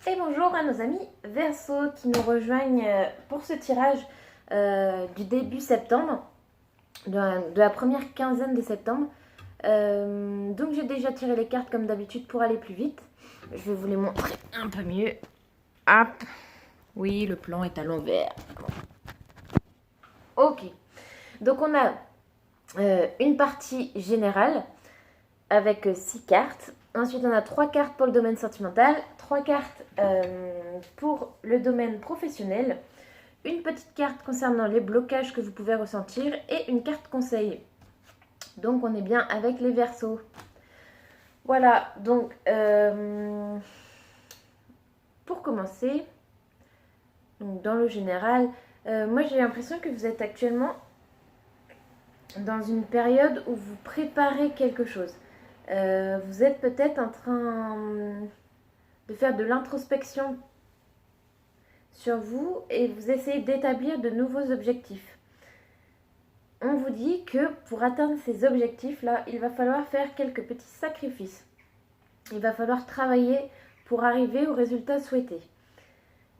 Et bonjour à nos amis Verseau qui nous rejoignent pour ce tirage du début septembre, de la première quinzaine de septembre. Donc j'ai déjà tiré les cartes comme d'habitude pour aller plus vite. Je vais vous les montrer un peu mieux. Hop. Oui, le plan est à l'envers. Ok. Donc on a une partie générale avec 6 cartes. Ensuite, on a 3 cartes pour le domaine sentimental, 3 cartes pour le domaine professionnel, une petite carte concernant les blocages que vous pouvez ressentir et une carte conseil. Donc, on est bien avec les Verseaux. Voilà, donc pour commencer, donc dans le général, moi j'ai l'impression que vous êtes actuellement dans une période où vous préparez quelque chose. Vous êtes peut-être en train de faire de l'introspection sur vous et vous essayez d'établir de nouveaux objectifs. On vous dit que pour atteindre ces objectifs-là, il va falloir faire quelques petits sacrifices. Il va falloir travailler pour arriver au résultat souhaité.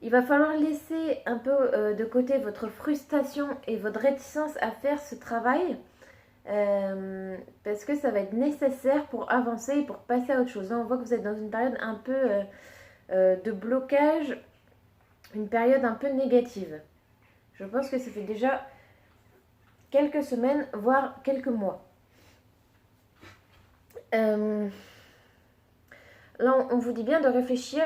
Il va falloir laisser un peu de côté votre frustration et votre réticence à faire ce travail parce que ça va être nécessaire pour avancer et pour passer à autre chose. Là, on voit que vous êtes dans une période un peu de blocage, une période un peu négative. Je pense que ça fait déjà quelques semaines, voire quelques mois. Là, on vous dit bien de réfléchir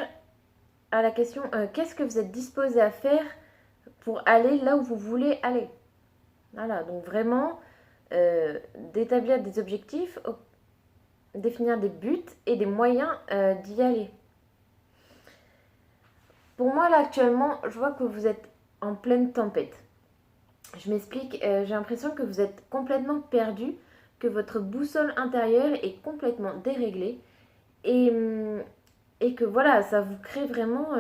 à la question qu'est-ce que vous êtes disposé à faire pour aller là où vous voulez aller. Voilà, donc vraiment d'établir des objectifs, définir des buts et des moyens d'y aller. Pour moi, là, actuellement, je vois que vous êtes en pleine tempête. Je m'explique, j'ai l'impression que vous êtes complètement perdu, que votre boussole intérieure est complètement déréglée et que voilà, ça vous crée vraiment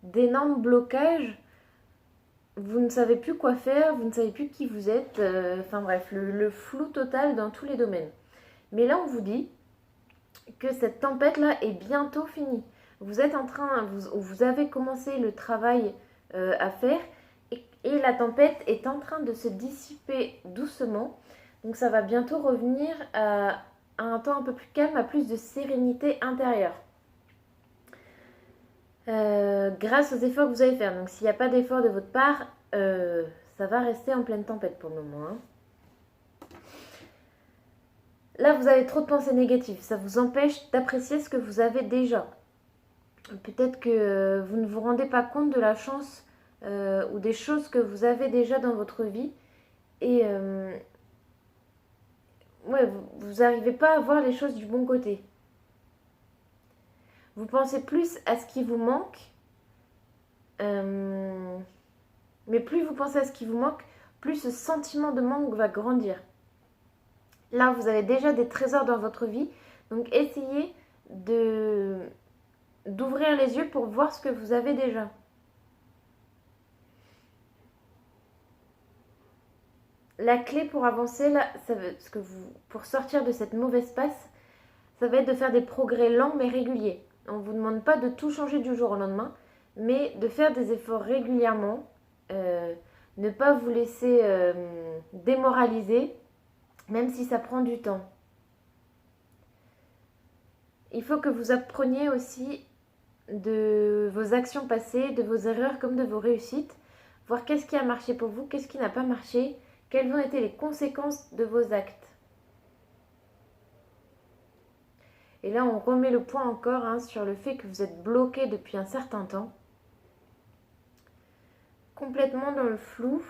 d'énormes blocages. Vous ne savez plus quoi faire, vous ne savez plus qui vous êtes, enfin bref, le flou total dans tous les domaines. Mais là, on vous dit que cette tempête-là est bientôt finie. Vous êtes en train, vous avez commencé le travail à faire et la tempête est en train de se dissiper doucement. Donc ça va bientôt revenir à un temps un peu plus calme, à plus de sérénité intérieure. Grâce aux efforts que vous allez faire. Donc s'il n'y a pas d'effort de votre part, ça va rester en pleine tempête pour le moment. Là, vous avez trop de pensées négatives. Ça vous empêche d'apprécier ce que vous avez déjà. Peut-être que vous ne vous rendez pas compte de la chance ou des choses que vous avez déjà dans votre vie. Et ouais, vous n'arrivez pas à voir les choses du bon côté. Vous pensez plus à ce qui vous manque. Mais plus vous pensez à ce qui vous manque, plus ce sentiment de manque va grandir. Là, vous avez déjà des trésors dans votre vie. Donc, essayez d'ouvrir les yeux pour voir ce que vous avez déjà. La clé pour avancer, là, pour sortir de cette mauvaise passe, ça va être de faire des progrès lents mais réguliers. On ne vous demande pas de tout changer du jour au lendemain, mais de faire des efforts régulièrement, ne pas vous laisser démoraliser, même si ça prend du temps. Il faut que vous appreniez aussi de vos actions passées, de vos erreurs comme de vos réussites, voir qu'est-ce qui a marché pour vous, qu'est-ce qui n'a pas marché, quelles ont été les conséquences de vos actes. Et là, on remet le point encore sur le fait que vous êtes bloqué depuis un certain temps, complètement dans le flou.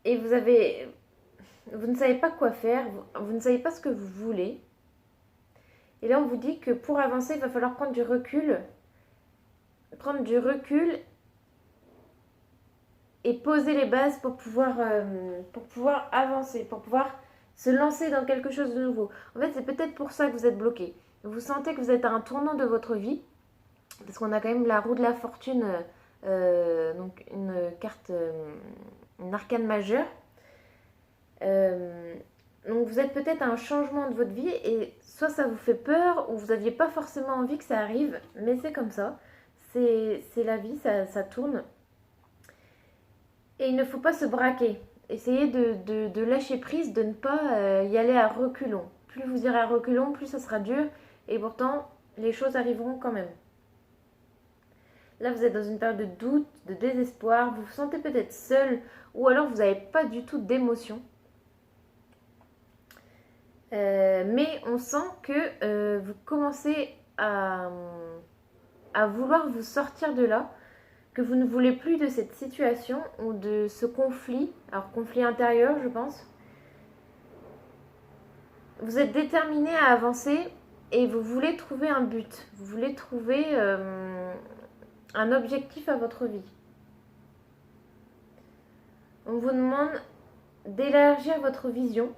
Et vous ne savez pas quoi faire, vous ne savez pas ce que vous voulez. Et là, on vous dit que pour avancer, il va falloir prendre du recul. Prendre du recul et poser les bases pour pouvoir avancer, pour pouvoir se lancer dans quelque chose de nouveau. En fait, c'est peut-être pour ça que vous êtes bloqué. Vous sentez que vous êtes à un tournant de votre vie, parce qu'on a quand même la roue de la fortune, donc une carte, une arcane majeure. Donc vous êtes peut-être à un changement de votre vie et soit ça vous fait peur ou vous n'aviez pas forcément envie que ça arrive, mais c'est comme ça. C'est la vie, ça tourne. Et il ne faut pas se braquer. Essayez de lâcher prise, de ne pas y aller à reculons. Plus vous irez à reculons, plus ça sera dur. Et pourtant, les choses arriveront quand même. Là, vous êtes dans une période de doute, de désespoir. Vous vous sentez peut-être seul ou alors vous n'avez pas du tout d'émotion. Mais on sent que vous commencez à vouloir vous sortir de là, que vous ne voulez plus de cette situation ou de ce conflit, alors conflit intérieur je pense. Vous êtes déterminé à avancer et vous voulez trouver un but, vous voulez trouver un objectif à votre vie. On vous demande d'élargir votre vision.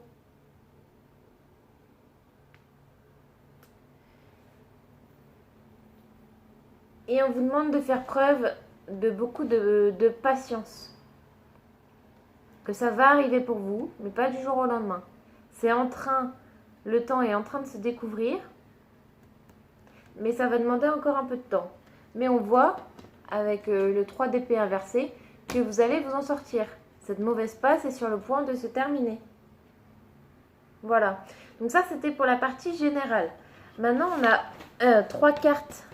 Et on vous demande de faire preuve de beaucoup de patience. Que ça va arriver pour vous, mais pas du jour au lendemain. Le temps est en train de se découvrir, mais ça va demander encore un peu de temps. Mais on voit, avec le 3 d'épée inversé, que vous allez vous en sortir. Cette mauvaise passe est sur le point de se terminer. Voilà. Donc ça, c'était pour la partie générale. Maintenant, on a 3 cartes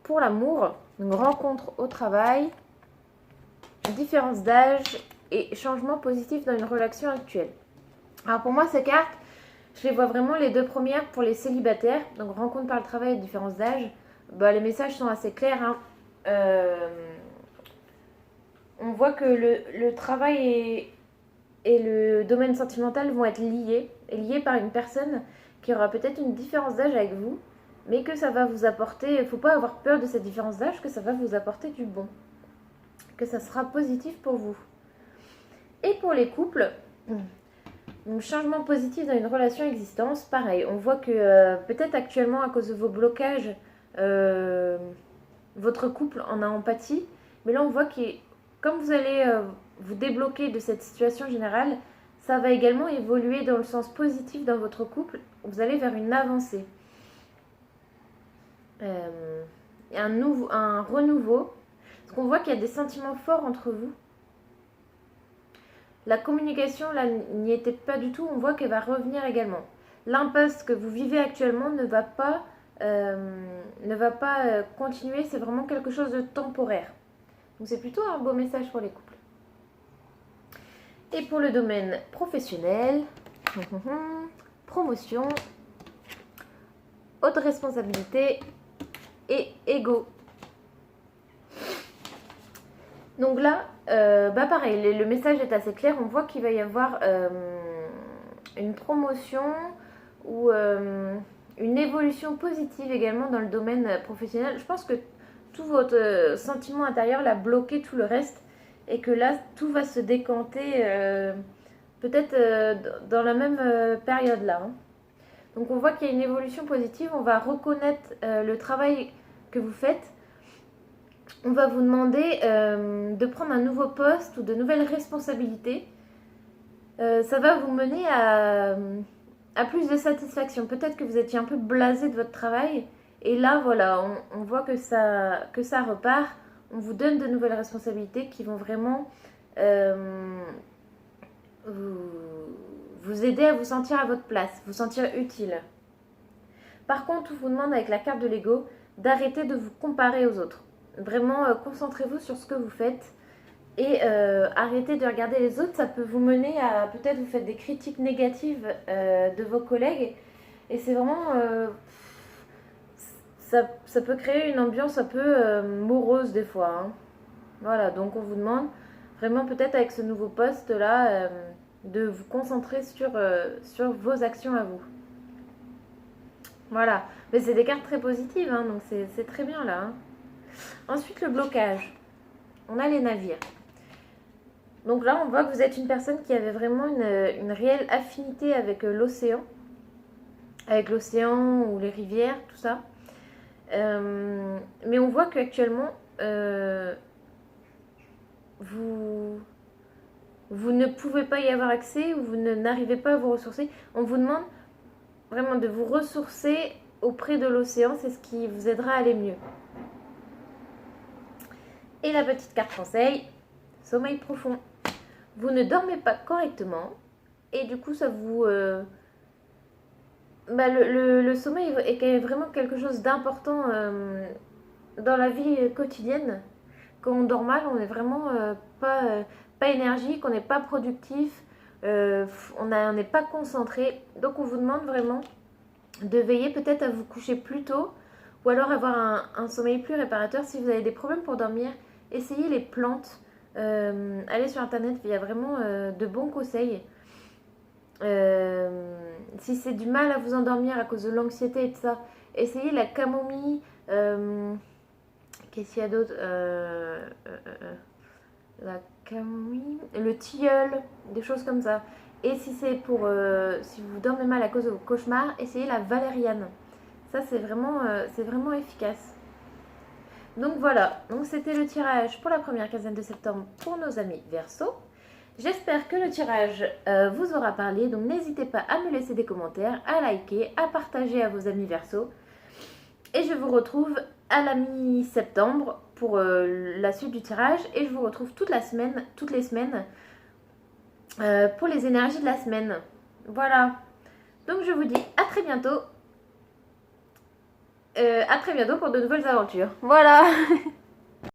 pour l'amour. Une rencontre au travail, différence d'âge et changement positif dans une relation actuelle. Alors pour moi, ces cartes, je les vois vraiment les deux premières pour les célibataires. Donc rencontre par le travail et différence d'âge. Bah, les messages sont assez clairs. Hein. On voit que le travail et le domaine sentimental vont être liés par une personne qui aura peut-être une différence d'âge avec vous, mais que ça va vous apporter, il ne faut pas avoir peur de cette différence d'âge, que ça va vous apporter du bon, que ça sera positif pour vous. Et pour les couples, un changement positif dans une relation existence, pareil, on voit que peut-être actuellement à cause de vos blocages, votre couple en a empathie, mais là on voit que comme vous allez vous débloquer de cette situation générale, ça va également évoluer dans le sens positif dans votre couple, vous allez vers une avancée. Un renouveau, parce qu'on voit qu'il y a des sentiments forts entre vous. La communication là n'y était pas du tout, on voit qu'elle va revenir également. L'impasse que vous vivez actuellement ne va pas continuer, c'est vraiment quelque chose de temporaire. Donc c'est plutôt un beau message pour les couples. Et pour le domaine professionnel, promotion, haute responsabilité et ego. Donc là, pareil, le message est assez clair. On voit qu'il va y avoir une promotion ou une évolution positive également dans le domaine professionnel. Je pense que tout votre sentiment intérieur l'a bloqué tout le reste et que là, tout va se décanter peut-être dans la même période là. Hein. Donc on voit qu'il y a une évolution positive. On va reconnaître le travail que vous faites. On va vous demander de prendre un nouveau poste ou de nouvelles responsabilités. Ça va vous mener à plus de satisfaction. Peut-être que vous étiez un peu blasé de votre travail. Et là, voilà, on voit que ça repart. On vous donne de nouvelles responsabilités qui vont vraiment vous aider à vous sentir à votre place, vous sentir utile. Par contre, on vous demande avec la carte de l'ego d'arrêter de vous comparer aux autres. Vraiment, concentrez-vous sur ce que vous faites et arrêtez de regarder les autres. Ça peut vous mener à peut-être vous faites des critiques négatives de vos collègues et c'est vraiment ça peut créer une ambiance un peu morose des fois. Hein. Voilà, donc on vous demande vraiment peut-être avec ce nouveau poste là de vous concentrer sur vos actions à vous. Voilà, mais c'est des cartes très positives, hein, donc c'est très bien là. Hein. Ensuite, le blocage. On a les navires. Donc là, on voit que vous êtes une personne qui avait vraiment une réelle affinité avec l'océan. Avec l'océan ou les rivières, tout ça. Mais on voit qu'actuellement, vous vous ne pouvez pas y avoir accès ou vous n'arrivez pas à vous ressourcer, on vous demande vraiment de vous ressourcer auprès de l'océan, c'est ce qui vous aidera à aller mieux. Et la petite carte conseil, sommeil profond. Vous ne dormez pas correctement et du coup ça vous... le sommeil est quand même vraiment quelque chose d'important dans la vie quotidienne. Quand on dort mal, on n'est vraiment pas énergique, on n'est pas productif, on n'est pas concentré. Donc on vous demande vraiment de veiller peut-être à vous coucher plus tôt ou alors avoir un sommeil plus réparateur. Si vous avez des problèmes pour dormir, essayez les plantes. Allez sur internet, il y a vraiment de bons conseils. Si c'est du mal à vous endormir à cause de l'anxiété et tout ça, essayez la camomille. Qu'est-ce qu'il y a d'autre la camomille, le tilleul, des choses comme ça. Et si c'est pour si vous dormez mal à cause de vos cauchemars, essayez la valériane. Ça c'est vraiment efficace. Donc voilà, donc c'était le tirage pour la première quinzaine de septembre pour nos amis Verseau. J'espère que le tirage vous aura parlé, donc n'hésitez pas à me laisser des commentaires, à liker, à partager à vos amis Verseau. Et je vous retrouve à la mi-septembre pour la suite du tirage. Et je vous retrouve toutes les semaines pour les énergies de la semaine. Voilà. Donc je vous dis à très bientôt. À très bientôt pour de nouvelles aventures. Voilà.